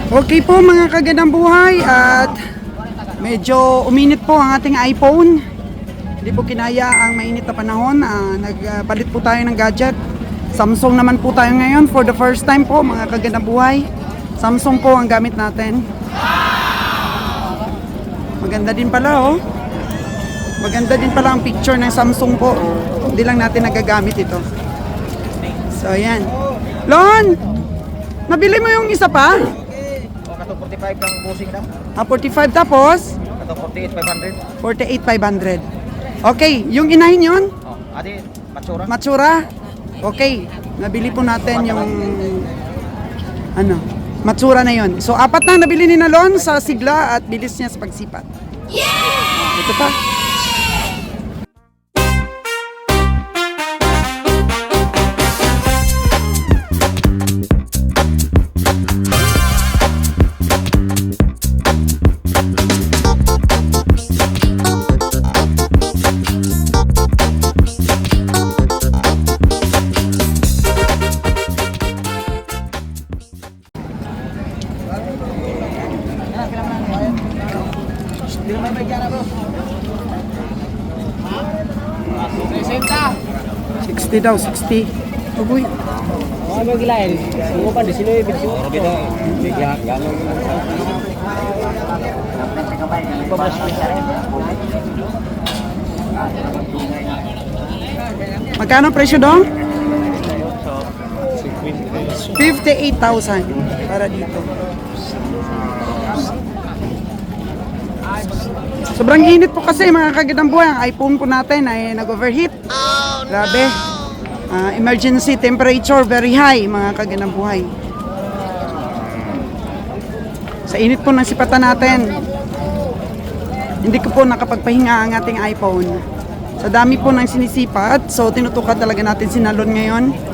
Okay po mga kagandang buhay, at medyo uminit po ang ating iPhone. Hindi po kinaya ang mainit na panahon. Nagpalit po tayo ng gadget. Samsung naman po tayo ngayon for the first time po mga kagandang buhay. Samsung po ang gamit natin. Maganda din pala oh. Maganda din pala ang picture ng Samsung po. Hindi lang natin nagagamit ito. So ayan. Lon! Nabili mo yung isa pa? 45 kang busing daw. 45 tapos? Ato 48,500. 48,500. Okay, yung inahin yun? Oh, adi, matsura. Matsura? Okay, nabili po natin yung matsura na yun. So, apat na nabili ni Nalon sa sigla at bilis niya sa pagsipat. Yeah! Ito pa. Di naman may gyara bro. 60 daw, 60. Uy. Mga magilain. Sumo pa, 19, 21. Robito. Gano'n. Magkano presyo dong? 58,000 para dito. Sobrang init po kasi mga kagandang buhay. Ang iPhone po natin ay nag-overheat. Grabe. Emergency temperature very high mga kagandang buhay. Sa init po ng sipatan natin, hindi ko po nakapagpahinga ang ating iPhone. Sa dami po ng sinisipat, so tinutukan talaga natin si Nalon ngayon.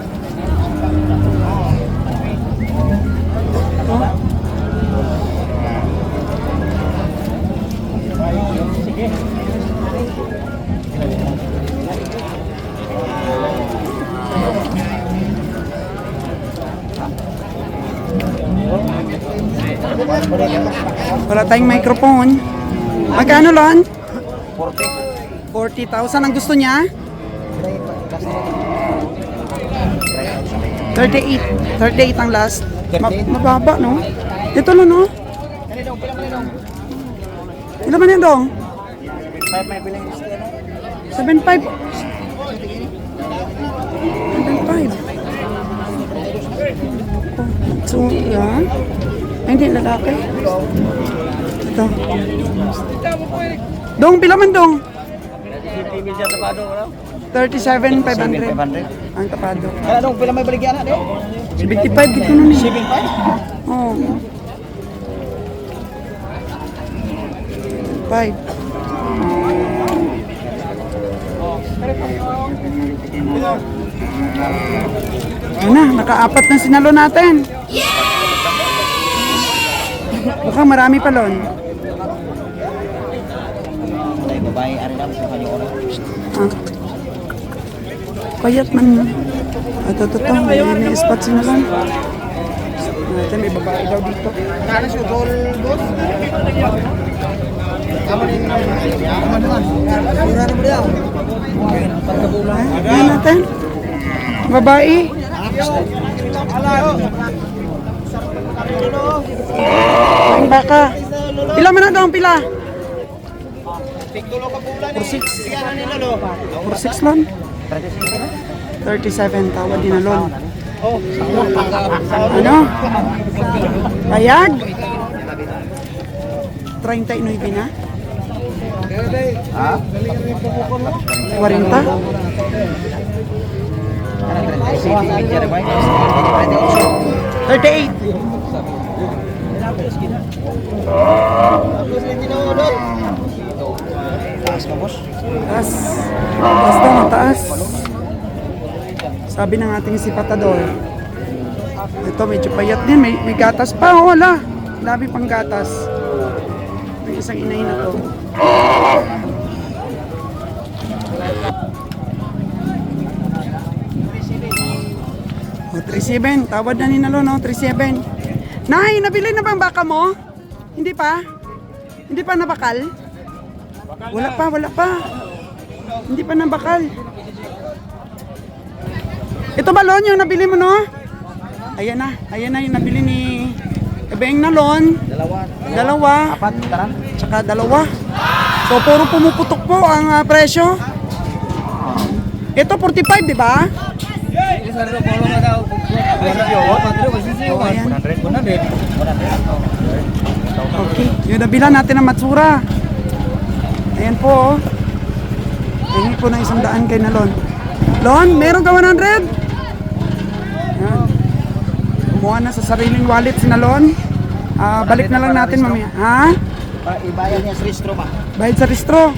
Wala tayong microphone. Magkano Lon? 40. 40,000 ang gusto niya? 38. 38 ang last. Mababa no? Ito lang no? Ilan man yan dong? 7.5. 7.5. So, yan. Ay, hindi, lalaki. Ito. Dong, pila man dong? 37,500. Ang tapado. Kaya dong, pila may baligyan na, 75 dito nun eh. 75? Oo. 5. Ano, nakaapat na sinalo natin. Mukhang marami pa Lon. Ay, babae, ari na, sa kanyang oras. Payat man. Ito. May spot sinalon. Ito, may babae daw dito. Kaya siya, goal, boss? Ayan natin. Babae. Ang baka. Pila man na daw ang pila? 46. 46 lang. 37 tawad din na lon. Ano? Payag? 39 na? Ha? 40? 38. Taas ka, boss? Taas. Taas daw, mataas. Sabi ng ating sipatador. Ito, medyo payat din. May gatas pa. Oh, wala. Dami pang gatas. May isang inay na to. O, 37. Tawad na ni Nalo, no? 37. Nay, nabili na bang baka mo? Hindi pa? Hindi pa nabakal? Wala pa, wala pa. Hindi pa nabakal. Ito ba, Lon, yung nabili mo, no? Ayan na yung nabili ni Kabeng na Lon. Dalawa. Apat, tara. Tsaka dalawa. So, puro pumuputok po ang presyo. Ito, 45, di ba? Okay, yung nabila natin ng Matsura. Ayan po, oh. Ayan po ng 100 kay na Lon. Lon, meron ka 100? Ayan. Kumuha na sa sariling wallet si na Lon. Balik na lang natin mamaya. Ha? Ibayad niya sa restro ba? Bayad sa restro.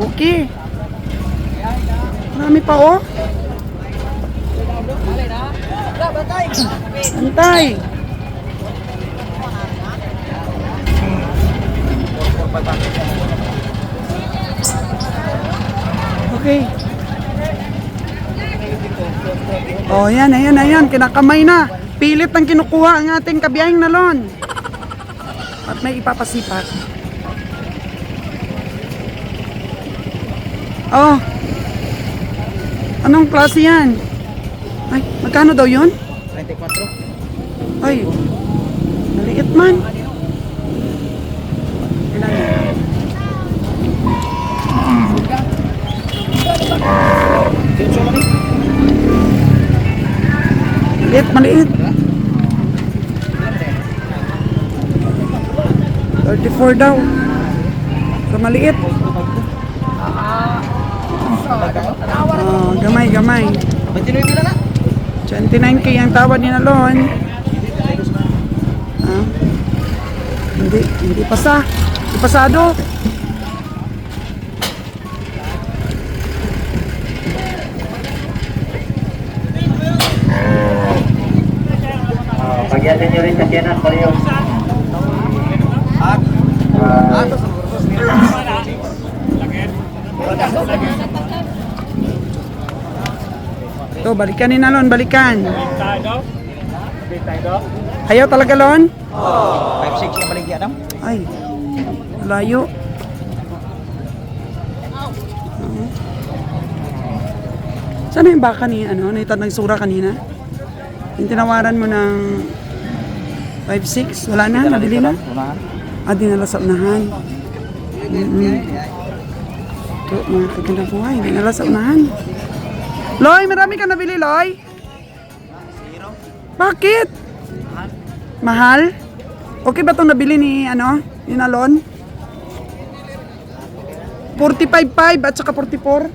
Okay. Marami pa, oh. Antay. Okay. Oh, ayan. Kinakamay na. Pilit ang kinukuha ang ating kabiyahing na Lon. At may ipapasipat. Oh. Anong klase yan? Ay, magkano daw yun? 24. Ay, maliit man. Ilan yan? Maliit. 34 daw. So, maliit. Oh, gamay. 29 pila na? 29k ang tawad ni Nalon. Hindi pasado. Pagyatin nyo rin sa kiyanan, Mario. Ito, balikan ni Nalon, balikan. Ayaw talaga, Lon? 5-6 yung baligya daw. Ay, layo. Sana yung baka ni, naitad ng sura kanina? Yung tinawaran mo ng 5-6, wala na, nabili na? Dinala sa unahan. Ito, mga kaganda buhay, dinala sa unahan. Loy, marami ka nabili, Loy? Bakit? Mahal? Okay ba itong nabili ni, ni Nalon? 45.5 at saka 44.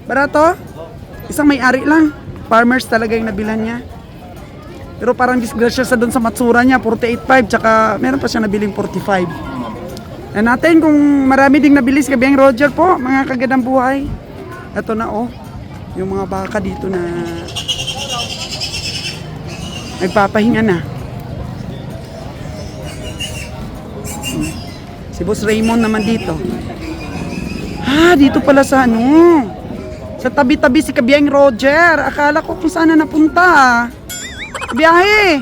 Barato? Isang may-ari lang. Farmers talaga yung nabilan niya. Pero parang disgrasya sa doon sa Matsura niya, 48.5, tsaka meron pa siya nabiling 45. Na natin kung marami ding nabili si Kabiyang Roger po, mga kagandang buhay. Ito na, oh. Yung mga baka dito na nagpapahinga na. Si Boss Raymond naman dito. Dito pala sa sa tabi-tabi si Kabiyang Roger. Akala ko kung saan na napunta. Biyahe.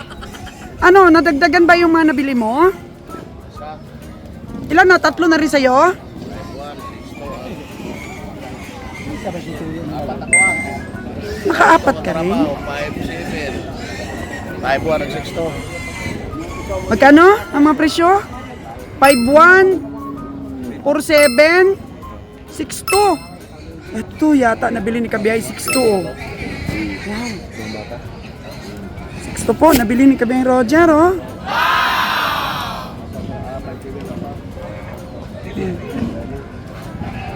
Nadagdagan ba yung mga nabili mo? Ilan na? 3 na rin sa'yo? Naka-4 ka rin? 5-1 ang 6-2. Magkano ang mga presyo? 5-1, 4-7, 6-2. Ito yata nabili ni Kabiyay 6-2. Oh. Wow. 6-2 po, nabili ni Kabiyay Roger. Oh.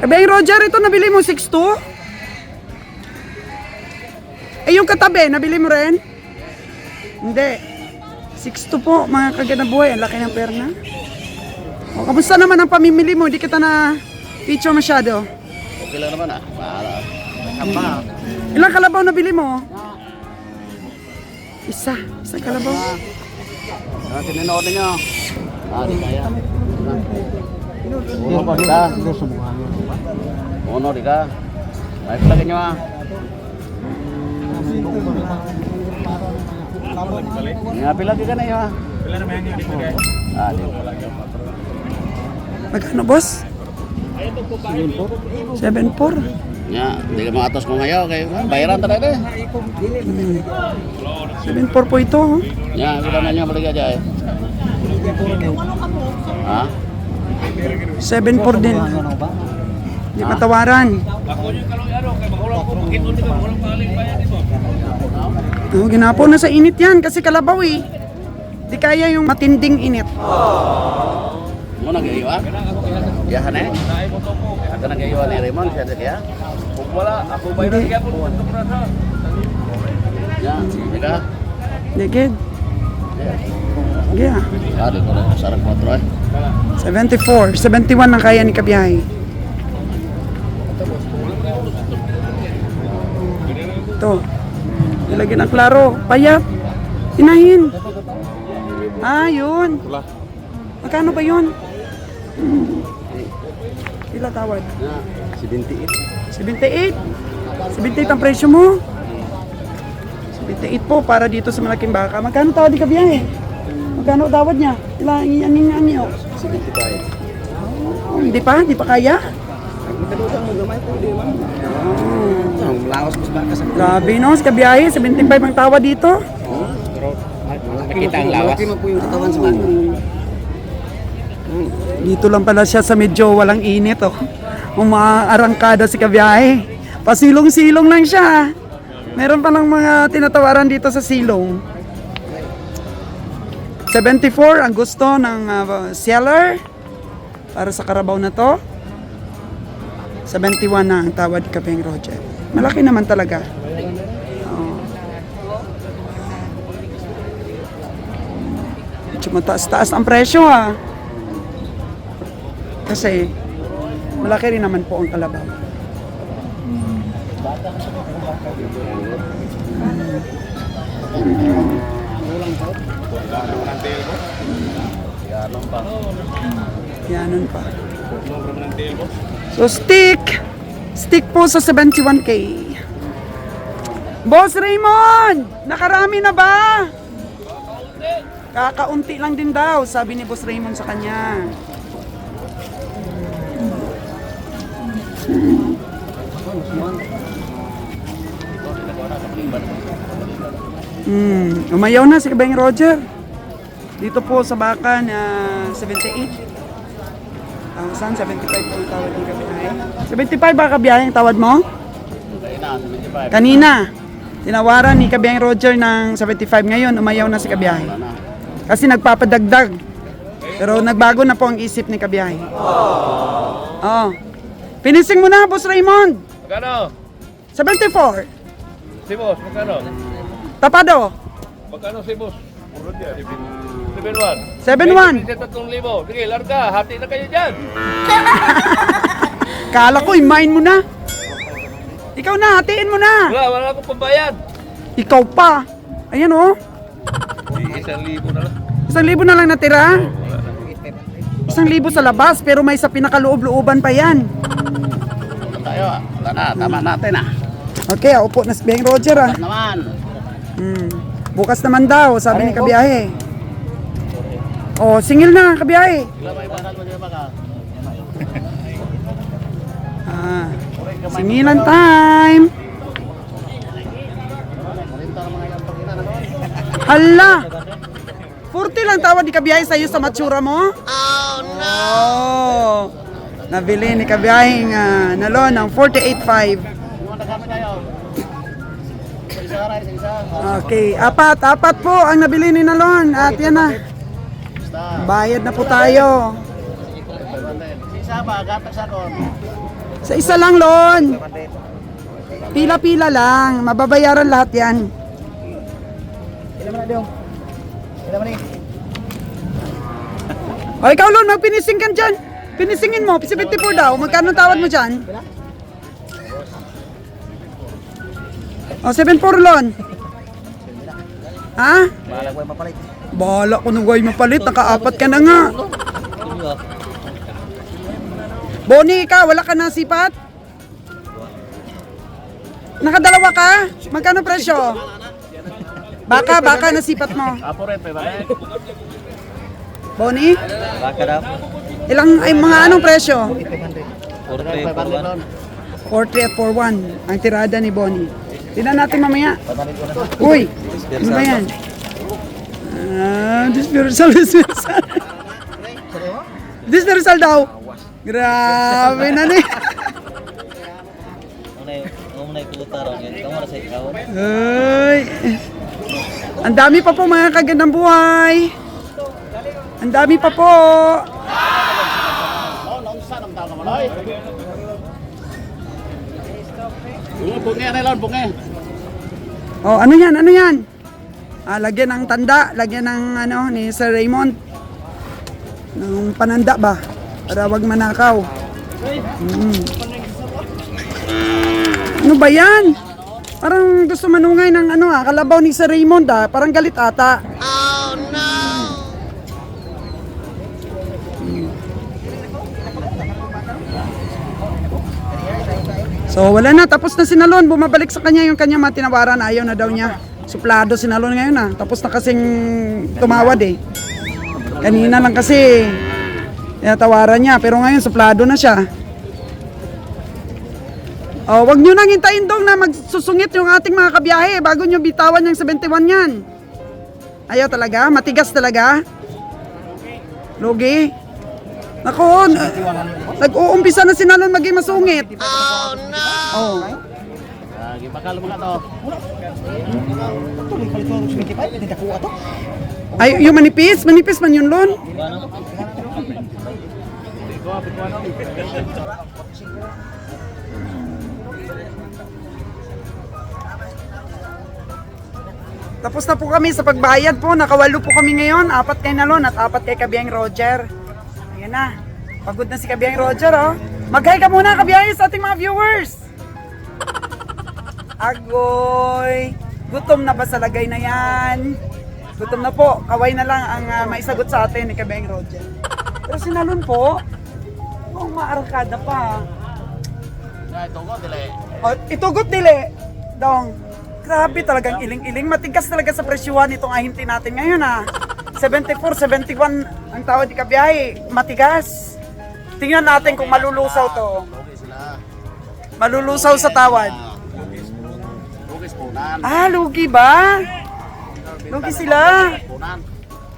Kabiyay Roger, ito nabili mo 6-2? Yung katabi, nabili mo rin? Hindi. 6-2 po, mga kaganabuhay. Ang laki ng perna. O, kamusta naman ang pamimili mo? Hindi kita na picture masyado. Okay lang naman Ilang kalabaw nabili mo? Isang kalabaw. Tinanood ninyo. Di kaya. Uno pa kita. Uno di ka. Ay palagay nyo Nga pila di ka na yun Ah, di. Magkano, boss? 7.4. Ya, di ka makatos mo ngayon. Okay, bayaran talaga eh. 7.4 po ito. Oh. Ya, kita nanya balik aja ya. Ah, 7.4 din. Hindi matawaran. Oh, ginapo na sa init yan kasi kalabaw eh. Di kaya yung matinding init. mo nag-iwan? Yahan eh. Ako nag-iwan ni Raymond, siya dia. Wala, ako bayaran kaya po. Ya, mira. Digid. Yeah. Ah, di ko na sarang 4 eh. 74. 71 ang kaya ni Kabiyahe. Ito. Ilagyan ang klaro. Payat. Inahin. Ah, yun. Magkano ba yun? Pila tawad? 78. 78. 78 ang presyo mo. 78 po para dito sa malaking baka. Magkano tawad ni Kabiyahe? Magkano tawad niya? Ilang yan niyo? 75. Oh, hindi pa kaya? Laos mas bakas. Grabe no, si Kabiyahe, 75 ang tawad dito. Nakita ang lawas. Malaki mo po yung katawan sa baka. Dito lang pala siya sa medyo walang init oh. Umaarangkada si Kabiyahe. Pasilong-silong lang siya. Meron pa lang mga tinatawaran dito sa silong. 74 ang gusto ng seller para sa karabaw na to. 71 na ang tawad ni Kapeng Roger. Malaki naman talaga. Oo. Medyo mataas-taas ang presyo ha. Kasi malaki rin naman po ang kalabaw. Yanon pa. So stick po sa 71K. Boss Raymond, nakarami na ba? Kakaunti lang din daw, sabi ni Boss Raymond sa kanya. Umayaw na si Kabeng Roger. Dito po sa baka na 78. 75 po ang tawad ni Kabiyahe. 75 ba Kabiyahe ang tawad mo? Kanina. Tinawaran ni Kabeng Roger ng 75. Ngayon, umayaw na si Kabiyahe. Kasi nagpapadagdag. Pero nagbago na po ang isip ni Kabiyahe. Oh. Pinising mo na, Boss Raymond. Magkano? 74. Si boss, magkano? Tapado. Magkano si boss? Puro dia, 71. 71. 3,000. Sige, larga. Hati na kayo dyan. Kala ko, imain mo na. Ikaw na, hatiin mo na. Wala akong pambayad. Ikaw pa. Ayan oh. 1,000 na lang. 1,000 na lang natira. 1,000 sa labas, pero may sa pinakaloob-looban pa yan. Tayo, wala na, tama natin ah. Okay, upo na si Beng Roger ah. Naman. Bukas naman daw, sabi ni Kabiyahe. Oh, singil na, Kabiyahe. Singilan time. Hala! 40 lang tawad ni Kabiyahe sa'yo sa matsura mo? Oh, no! Oh, nabili ni Kabiyahe nalon ng 48.5. Okay, apat po ang nabili ni Nalon. At yan na. Bayad na po tayo. Sa isa lang, Lon. Pila-pila lang. Mababayaran lahat yan. O ikaw, Lon, magpinising ka dyan. Pinisingin mo, 74 daw. Magkano tawad mo dyan? O, 74, Lon. Ha? Bahala ko nung guay mapalit. Nakaapat ka na nga. Bonnie, ikaw, wala ka na sipat? Nakadalawa ka? Magkano presyo? Baka nasipat mo. Apo rin, pe, bakit? Bonnie? Baka daw. Ilang, ay mga anong presyo? 43, 41. 43 at 41 ang tirada ni Bonnie. Tingnan natin mamaya. Uy, ano ba yan? Dispersal. Dispersal daw. Grabe na ni. Unay kulutar yan. Kamu na sa ikaw. Ay. Ang dami pa po mga kagandang buhay. Ang dami pa po. Bungi, ano yun, bungi? Oh, ano yan? Ano yan? Lagyan ng tanda, lagyan ng ano ni Sir Raymond. Ng pananda ba? Para wag manakaw. Ano ba yan? Parang gusto manungay ng ano kalabaw ni Sir Raymond parang galit ata. Oh no! So wala na, tapos na si Nalon, bumabalik sa kanya yung kanya matinawaran, ayaw na daw niya. Suplado si Nalon ngayon tapos na kasing tumawad eh. Kanina lang kasi tawaran niya, pero ngayon suplado na siya. Oh, wag niyo nang hintayin dong na magsusungit yung ating mga kabiyahe bago niyo bitawan yung 71 yan. Ayaw talaga, matigas talaga. Lugi. Nako, nag-uumpisa na si Nalon maging masungit. Oh no! Oh. Gibakal mo ka to. Ay, yung manipis man yun, Lon. Tapos na po kami sa pagbayad po. Nakawalo po kami ngayon. 4 kay Nalon at 4 kay Kabiyang Roger. Ayan na. Pagod na si Kabiyang Roger, oh. Mag-hi ka muna, Kabiyang, sa ating mga viewers. Agoy. Gutom na ba sa lagay na yan? Gutom na po. Kaway na lang ang maisagot sa atin ni Kabiyang Roger. Pero si Nalon po, maarkada pa. Itugot, dili. Oh, itugot dili. Dong. Grabe talagang iling-iling. Matigas talaga sa presyuhan itong ahinti natin ngayon 74, 71 ang tawad ni Kabiyahe. Matigas. Tingnan natin kung malulusaw to. Malulusaw sa tawad. Lugis punan. Lugi ba? Lugi sila. Punan.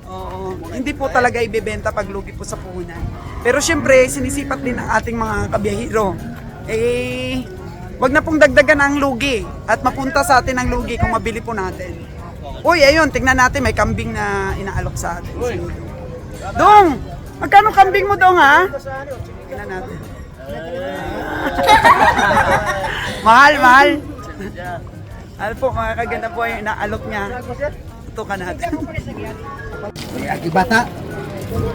Oo. Hindi po talaga ibebenta pag lugi po sa puhunan. Pero syempre, sinisipat din ang ating mga kabiyahero. Wag na pong dagdagan ang lugi at mapunta sa atin ang lugi kung mabili po natin. Uy, ayun, tingnan natin, may kambing na inaalok sa atin. Dong! Magkano kambing mo, Dong, ha? Tingnan natin. Mahal. Mahal po, mga kaganda po yung inaalok niya. Tutukan natin. Ay, bata.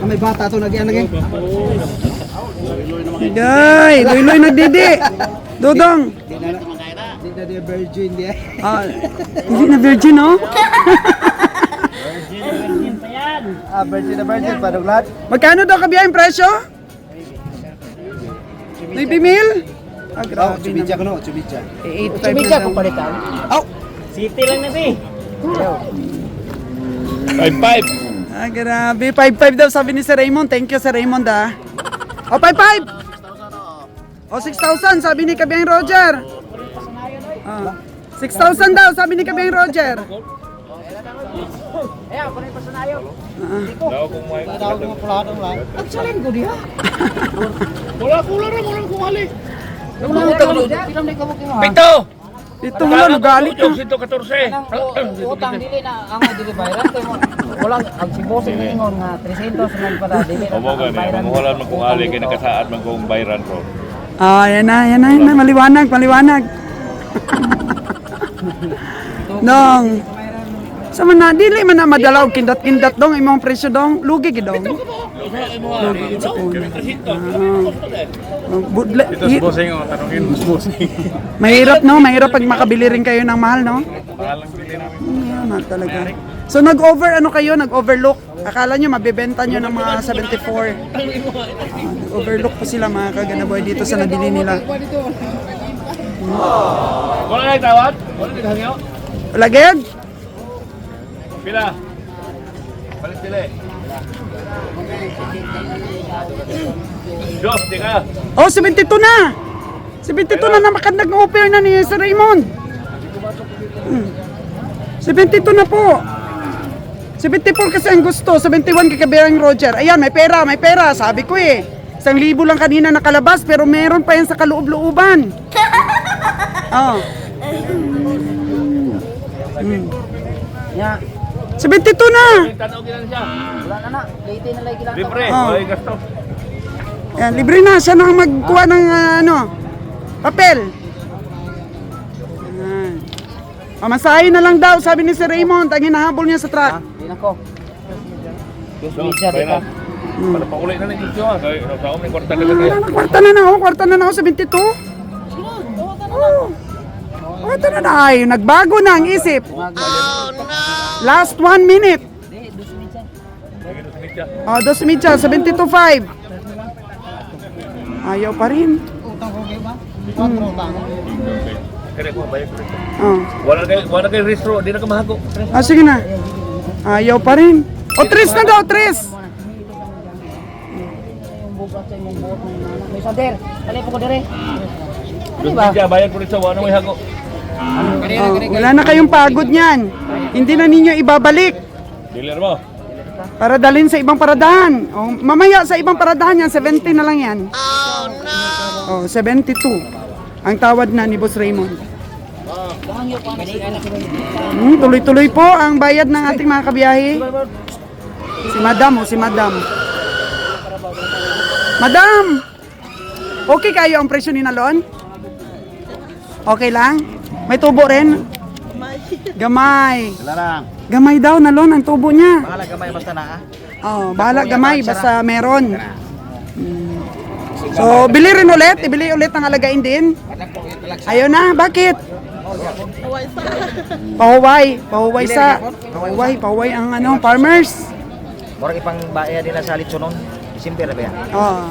May bata to nagyan lagi. Day, Loy nagdidi. Dodong. Hindi na dia virgin dia. Hindi na virgin, no? Virgin na virgin pa duglat. Magkano daw kabiyang presyo? 9,000? Grabe Chubidja naman. ko no, chubidja. 8,500 Chubidja daw. kung palitan. City lang na, be. 5-5. Grabe. 5,500 daw sabi ni Sir Raymond. Thank you, Sir Raymond, 5,500! 6,000 sabi ni Kabiyang Roger. 6,000 daw sabi ni Kabiyang Roger. Pito! Ito mo lang, galit ka. 114. Utang dili na ang dili bayaran kay mo. Wala ang si boss ingon nga 300 man para dili na. Omo gani, mamuhulan man kung ali kay nakasaad man kung bayran ro. Yan na, maliwanag. Dong. Sa man dili man na madalaw kindat-kindat dong imong presyo dong, lugi gid dong. Lugi gid sa puno. Budle. Bossing o tanungin mo bossing. Mahirap pag makabili rin kayo ng mahal, no? Mahal lang bili namin. Yan talaga. So nag-overlook. Akala nyo mabebenta nyo ng mga 74. Nag-overlook po sila mga kaganaboy dito sa nabili nila. Wala na tawad? Wala na hangyo? Lagyan? Pila. Balik dili. Jos, di ka. Oh, 72 na! 72 na naman nag-offer na ni Sir Raymond. 72 na po. 74 kasi ang gusto, 71 kay Kabirang Roger. Ayan, may pera. Sabi ko eh. 1,000 lang kanina nakalabas, pero meron pa yan sa kaloob-looban. Oh. Ya, 72 na! Tanaw gina siya. wala na. Late na lagi lang. Libre, Oh. wala gasto. Ayan, libre na. Siya na ang magkuha ng papel. Ayan. Pamasahin na lang daw, sabi ni Sir Raymond. Ang hinahabol niya sa truck. Di na ko. Diyos So, media, di bayran. ka. Para pauli na lang ito ha. Kaya sa may kwarta na lang. Kwarta na ako, 72. Oh. Kwarta na na. Ay, nagbago na ang isip. Last 1 minute. Di, 2 media. Oh, 2.5. Ayaw pa rin. Kaya ko bayad ko. Oh. Wala kay restro, di na ka mahago. Ah, sige na. Ayaw pa rin. O, 3 na daw, 3. Yung bukas sa imong buhok ng nana. May sader. Dali po ko dire. Dos media, bayad ko rin sa wala may hago. Oh, wala na kayong pagod niyan. Hindi na ninyo ibabalik Dealer mo. para dalhin sa ibang paradahan. Oh, mamaya sa ibang paradahan yan, 70 na lang yan. Oh, 72. Ang tawad na ni Boss Raymond. Tuloy-tuloy po ang bayad ng ating mga kabiyahe. Si Madam, si Madam. Madam! Okay kayo ang presyo ni Nalon? Okay lang? May tubo rin? Gamay. Wala lang. Gamay daw, Nalon, ang tubo niya. Bahala gamay basta na. Oh, bahala gamay, basta meron. So, bili rin ulit, ibili ulit ang alagain din. Ayaw na, bakit? Pahuway ang farmers. Murag ipang baya nila sa litsunon. December ba yan? Oh.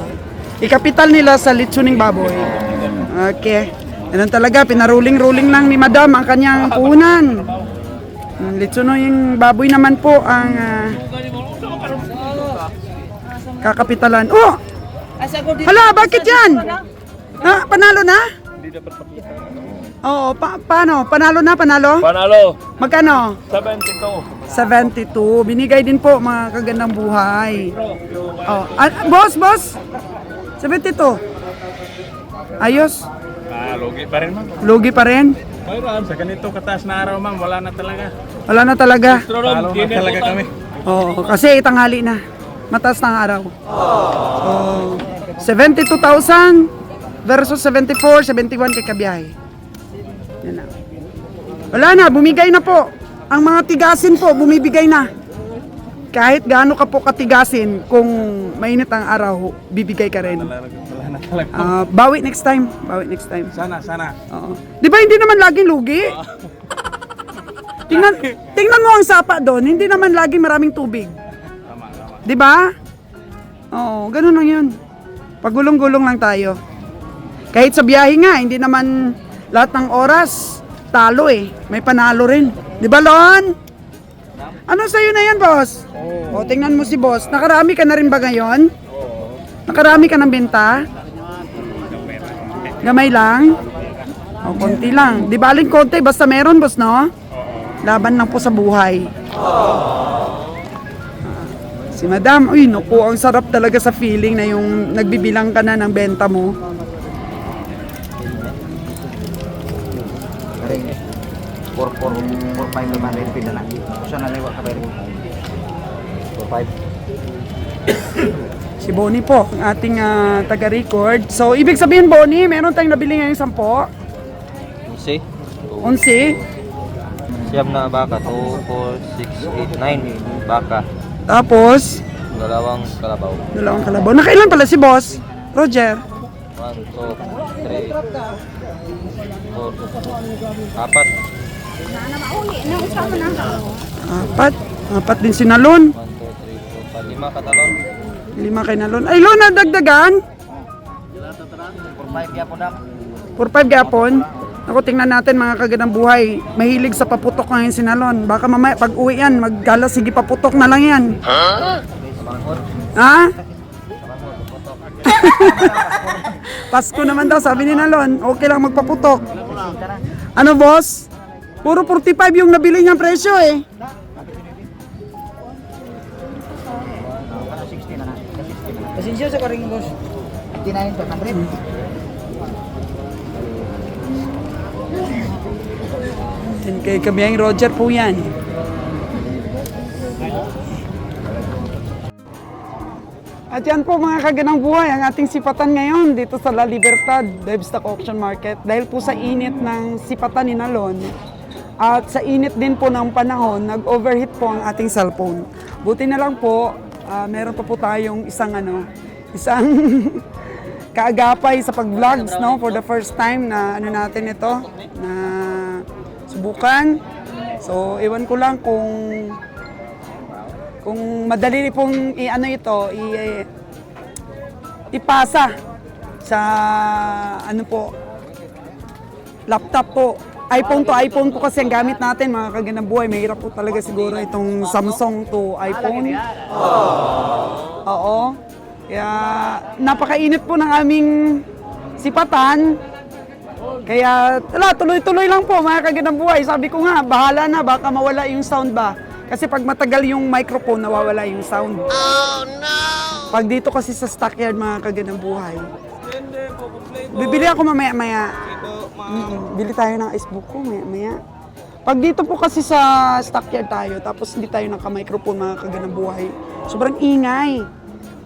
Ikapital nila sa litsuning baboy. Okay. Ganun talaga, pinaruling-ruling lang ni Madam ang kanyang puhunan. Litsuning baboy naman po ang kakapitalan. Oh! Hala, bakit yan? Ha, panalo na? Oo, paano? Panalo na, panalo? Panalo, Magkano? 72. 72. Binigay din po mga kagandang buhay. Oh, boss. 72. Ayos. Lugi pa rin ma'am. Lugi pa rin. Mayroon, sa ganito kataas na araw ma'am, wala na talaga. Wala na talaga. Talo na talaga kami. Oo, kasi tanghali na. Mataas na ang araw. Oh, 72,000 versus 74, 71 kay kabiyahe. Yan na. Wala na, bumigay na po. Ang mga tigasin po, bumibigay na. Kahit gaano ka po katigasin, kung mainit ang araw, bibigay ka rin. Bawi next time. Sana. Oo. Di ba hindi naman laging lugi? Tingnan mo ang sapa doon, hindi naman laging maraming tubig. Di ba? Oo, ganun lang yun. Pagulong-gulong lang tayo. Kahit sa biyahe nga, hindi naman lahat ng oras talo eh. May panalo rin. Di ba, Lon? Ano sa'yo na yan, boss? O, tingnan mo si boss. Nakarami ka na rin ba ngayon? Nakarami ka ng benta? Gamay lang? O, konti lang. Di baling konti, basta meron, boss, no? Laban lang po sa buhay. Si Madam, uy, naku, ang sarap talaga sa feeling na yung nagbibilang ka na ng benta mo. Karing 4-5 naman rin pinala. Saan na liwa ka ba rin? 4-5. Si Bonnie po, ang ating taga-record. So, ibig sabihin, Bonnie, meron tayong nabili ngayong 10. Si 11. siyam na baka, 2, 4, 6, 8, 9 baka, Tapos, dalawang kalabaw. dalawang kalabaw. Nakailan pala si boss? Roger. 1, 2, 3, 4, 4. Apat din si Nalon. 1, 2, 3, 4, 5, 5 katalon. 5 kay Nalon. Ay, Lon, nadagdagan. 4-5 kaya po na. 4-5 gapon. Ako, tingnan natin mga kagandang buhay. Mahilig sa paputok ngayon si Nalon. Baka mamaya pag uwi yan, maggala, sige paputok na lang yan. Ha? Pasko naman daw, sabi ni Nalon. Okay lang magpaputok. Ano, boss? Puro 45 yung nabili niyang presyo eh. Pasensya sa karing boss. 59,500. Kay Kabiyang Roger po yan. At yan po mga kaganang buhay, ang ating sipatan ngayon dito sa La Libertad Livestock Auction Market. Dahil po sa init ng sipatan ni Nalon at sa init din po ng panahon, nag-overheat po ang ating cellphone. Buti na lang po, meron pa po tayong isang kaagapay sa pag-vlogs, no? For the first time na natin ito, na subukan. So, ewan ko lang kung madali pong ipasa sa laptop po. iPhone to iPhone po kasi ang gamit natin mga kaganang buhay. Mahirap po talaga siguro itong Samsung to iPhone. Oo. Kaya napakainit po ng aming sipatan. Kaya tuloy-tuloy lang po mga kaganang buhay. Sabi ko nga, bahala na, baka mawala yung sound ba. Kasi pag matagal yung microphone, nawawala yung sound. Oh no! Pag dito kasi sa stockyard mga kaganang buhay. Bibili ako mamaya-maya. Bili tayo ng icebook ko mamaya-maya. Pag dito po kasi sa stockyard tayo, tapos hindi tayo naka-microphone mga kaganang buhay, sobrang ingay.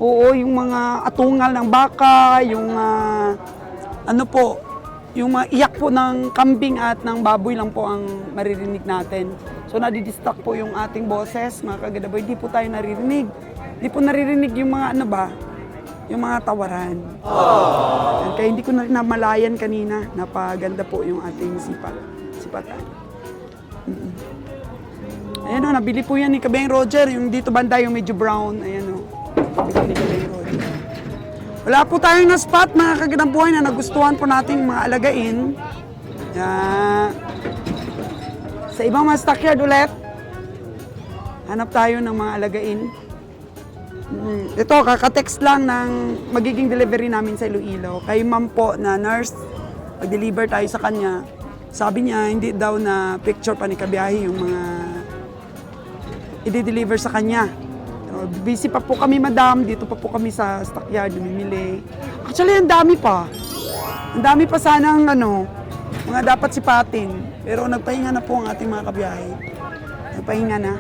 Oo, yung mga atungal ng baka, yung yung mga iyak po ng kambing at ng baboy lang po ang maririnig natin. So nadidistract po yung ating boses, mga kagadaboy, di po tayo naririnig. Di po naririnig yung mga yung mga tawaran. Kaya hindi ko na rin namalayan kanina, napaganda po yung ating sipatan. Ayan o, nabili po yan ni Kabeng Roger, yung dito banda yung medyo brown, ayan o. Nabili ni Kabeng Roger. Wala po tayong na-spot mga kagandang buhay na nagustuhan po nating mga alagain. Sa ibang mga stockyard ulit, hanap tayo ng mga alagain. Ito, kaka-text lang ng magiging delivery namin sa Iloilo. Kay ma'am po na nurse, mag-deliver tayo sa kanya. Sabi niya, hindi daw na picture pa ni Kabiyahe yung mga i-deliver sa kanya. Busy pa po kami, madam. Dito pa po kami sa stockyard, namimili. Actually, ang dami pa. Ang dami pa sanang mga dapat sipatin. Pero nagpahinga na po ang ating mga kabiyahe. Nagpahinga na.